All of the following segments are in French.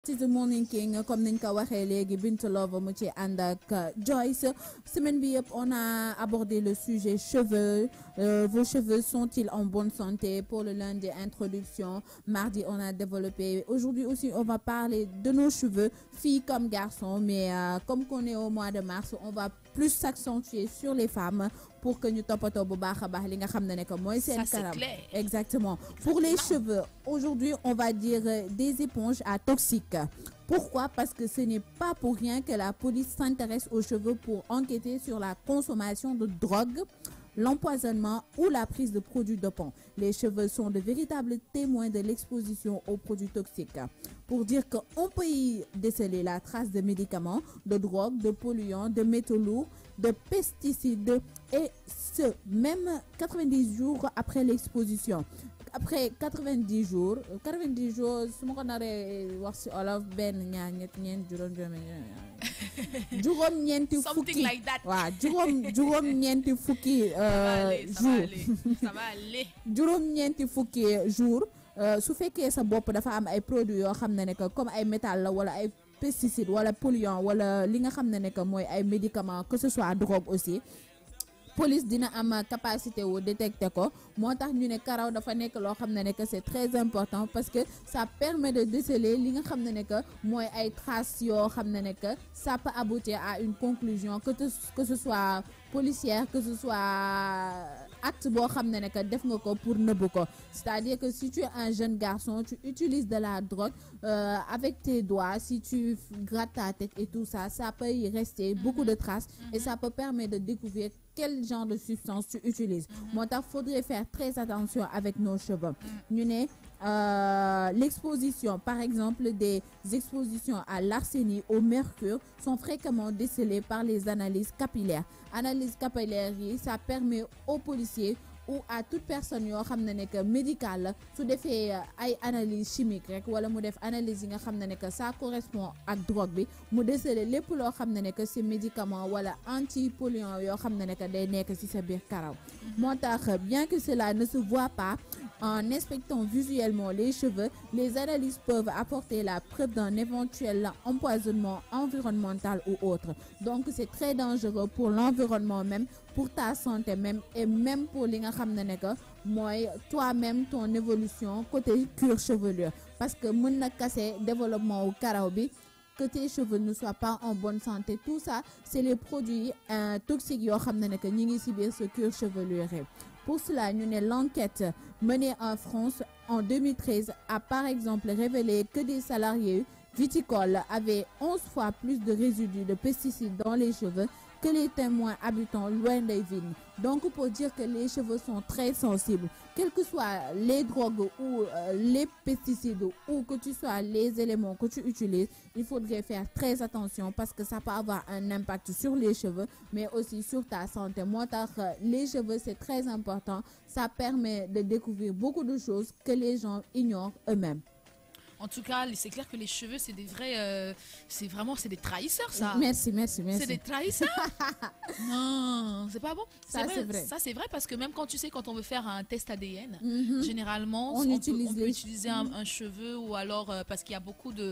This is the Morning King comme niñ ko waxee léegi Bintu Love mu ci ànd ak Joyce. Semaine bi yëpp on a abordé le sujet cheveux. Vos cheveux sont-ils en bonne santé? Pour le lundi, introduction. Mardi, on a développé. Aujourd'hui aussi, on va parler de nos cheveux, filles comme garçons. Mais comme qu'on est au mois de mars, on va plus s'accentuer sur les femmes pour que ñu toppatoo bu baax a baax li nga xam ne que mooy seen karam. Exactement. Pour les cheveux, aujourd'hui, on va dire des éponges à toxiques. Pourquoi? Parce que ce n'est pas pour rien que la police s'intéresse aux cheveux pour enquêter sur la consommation de drogue, l'empoisonnement ou la prise de produits dopants. Les cheveux sont de véritables témoins de l'exposition aux produits toxiques. Pour dire qu'on peut y déceler la trace de médicaments, de drogues, de polluants, de métaux lourds, de pesticides, et ce, même 90 jours après l'exposition. Après 90 jours, su ma ko naree wax ci olof benn ñaar ñett ñeent juróom-ñeenti fukki something like that. waaw juróom-ñeenti fukki jour juróom-ñeenti fukki jour su fekkee sa bopp dafa am ay produits yoo xam ne que comme ay métal la wala ay pesticides wala polluants wala li nga xam ne que mooy ay médicaments, que ce soit drogue aussi, police dina am capacité wu détecter ko. Moo tax ñu ne karaw dafa nekk loo xam ne que c'est très important parce que ça permet de déceler li nga xam ne que mooy ay traces yoo xam ne que ça peut aboutir à une conclusion, que ce soit policière, que ce soit acte boo xam ne que def nga ko pour nëbb ko. C'est-à-dire que si tu es un jeune garçon, tu utilises de la drogue avec tes doigts, si tu grattes ta tête et tout ça, ça peut y rester beaucoup de traces et ça peut permettre de découvrir quel genre de substance tu utilises. Moi, il faudrait faire très attention avec nos cheveux. L'exposition, par exemple, des expositions à l'arsenic, au mercure, sont fréquemment décelées par les analyses capillaires. Analyse capillaire, ça permet aux policiers ou à toute personne yoo xam ne que médicale su defee ay analyse chimique rek wala mu def analyse yi nga xam ne que ça correspond ak drogue bi mu déceler lépp loo xam ne que c'est médicament wala antipolluant yoo xam ne que day nekk ci sa biir karaw. Moo tax bien que cela ne se voit pas, en inspectant visuellement les cheveux, les analyses peuvent apporter la preuve d'un éventuel empoisonnement environnemental ou autre. Donc c'est très dangereux pour l'environnement même, pour ta santé même et même pour li nga xam ne que mooy toi-même ton évolution côté cuir chevelu, parce que mën na casser développement wu karaw bi, que tes cheveux ne soient pas en bonne santé. Tout ça, c'est les produits toxiques yoo xam ne que ñi ngi ci biir ce cuir chevelu. Pour cela, l'enquête menée en France en 2013 a par exemple révélé que des salariés viticoles avaient 11 fois plus de résidus de pesticides dans les cheveux que les témoins habitant loin des vignes. Donc pour dire que les cheveux sont très sensibles, quels que soient les drogues ou les pesticides ou que tu sois les éléments que tu utilises, il faudrait faire très attention parce que ça peut avoir un impact sur les cheveux mais aussi sur ta santé. Moi, les cheveux c'est très important, ça permet de découvrir beaucoup de choses que les gens ignorent eux-mêmes. En tout cas, c'est clair que les cheveux, c'est des vrais... c'est des trahisseurs, ça. Merci. C'est des trahisseurs. Non, c'est pas bon. Ça, c'est vrai. Ça, c'est vrai parce que même quand on veut faire un test ADN, généralement, on peut utiliser un cheveu ou alors... parce qu'il y a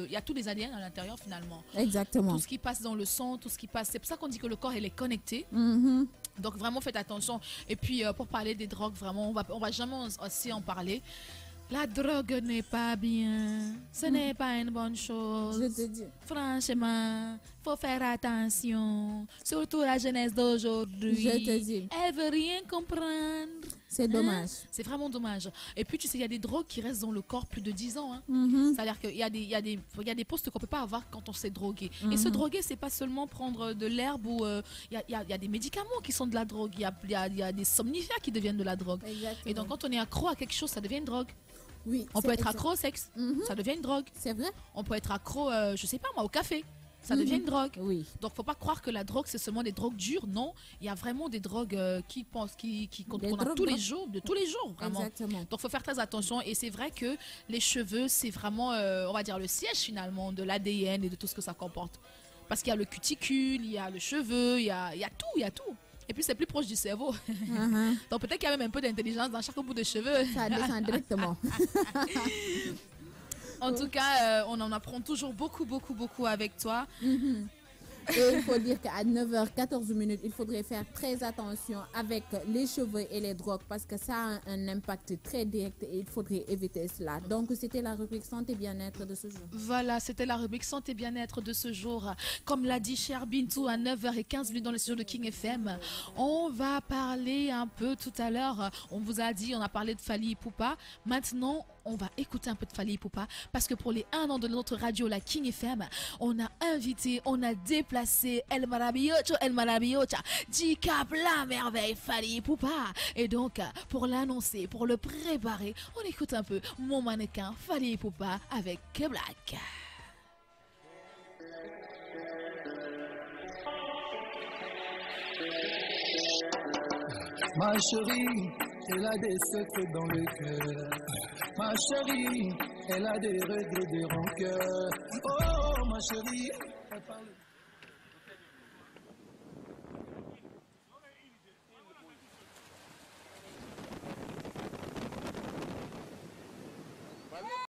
il y a tous les ADN à l'intérieur, finalement. Exactement. Tout ce qui passe dans le sang, tout ce qui passe... C'est pour ça qu'on dit que le corps, il est connecté. Donc, vraiment, faites attention. Et puis, pour parler des drogues, vraiment, on va jamais assez en parler. La drogue n'est pas bien, ce n'est pas une bonne chose. Je te dis. Franchement, faut faire attention, surtout la jeunesse d'aujourd'hui. Je te dis. Elle veut rien comprendre. C'est dommage. C'est vraiment dommage. Et puis, tu sais, il y a des drogues qui restent dans le corps plus de 10 ans. C'est-à-dire qu'il y a des postes qu'on peut pas avoir quand on s'est drogué. Et se droguer, c'est pas seulement prendre de l'herbe ou... Il y a des médicaments qui sont de la drogue. Il y a des somnifères qui deviennent de la drogue. Exactement. Et donc, quand on est accro à quelque chose, ça devient une drogue. Oui, on peut être accro au sexe, ça devient une drogue. C'est vrai. On peut être accro, je sais pas moi, au café, ça devient une drogue. Oui. Donc faut pas croire que la drogue c'est seulement des drogues dures, non. Il y a vraiment des drogues qu'on a tous les jours, de tous les jours, vraiment. Exactement. Donc faut faire très attention et c'est vrai que les cheveux c'est vraiment, on va dire le siège finalement de l'ADN et de tout ce que ça comporte. Parce qu'il y a le cuticule, il y a le cheveu, il y a tout. Et puis c'est plus proche du cerveau. Donc peut-être qu'il y a même un peu d'intelligence dans chaque bout de cheveux. Ça descend directement. En tout cas, on en apprend toujours beaucoup avec toi. Et il faut dire qu'à 9h14, il faudrait faire très attention avec les cheveux et les drogues parce que ça a un impact très direct et il faudrait éviter cela. Donc, c'était la rubrique santé bien-être de ce jour. Voilà, c'était la rubrique santé bien-être de ce jour. Comme l'a dit cher Bintou, à 9h15 dans le studio de King FM, on va parler un peu tout à l'heure. On vous a dit, on a parlé de Fally Ipupa. Maintenant, on va écouter un peu de Fally Ipupa parce que pour les 1 an de notre radio, la King FM, on a invité, on a déplacé El Maravilloso, J-Cap, la merveille Fally Ipupa. Et donc, pour l'annoncer, pour le préparer, on écoute un peu mon mannequin Fally Ipupa avec Black. Ma chérie, elle a des secrets dans le cœur. Ma chérie, elle a des regrets, des rancœurs. Oh, ma chérie, elle parle...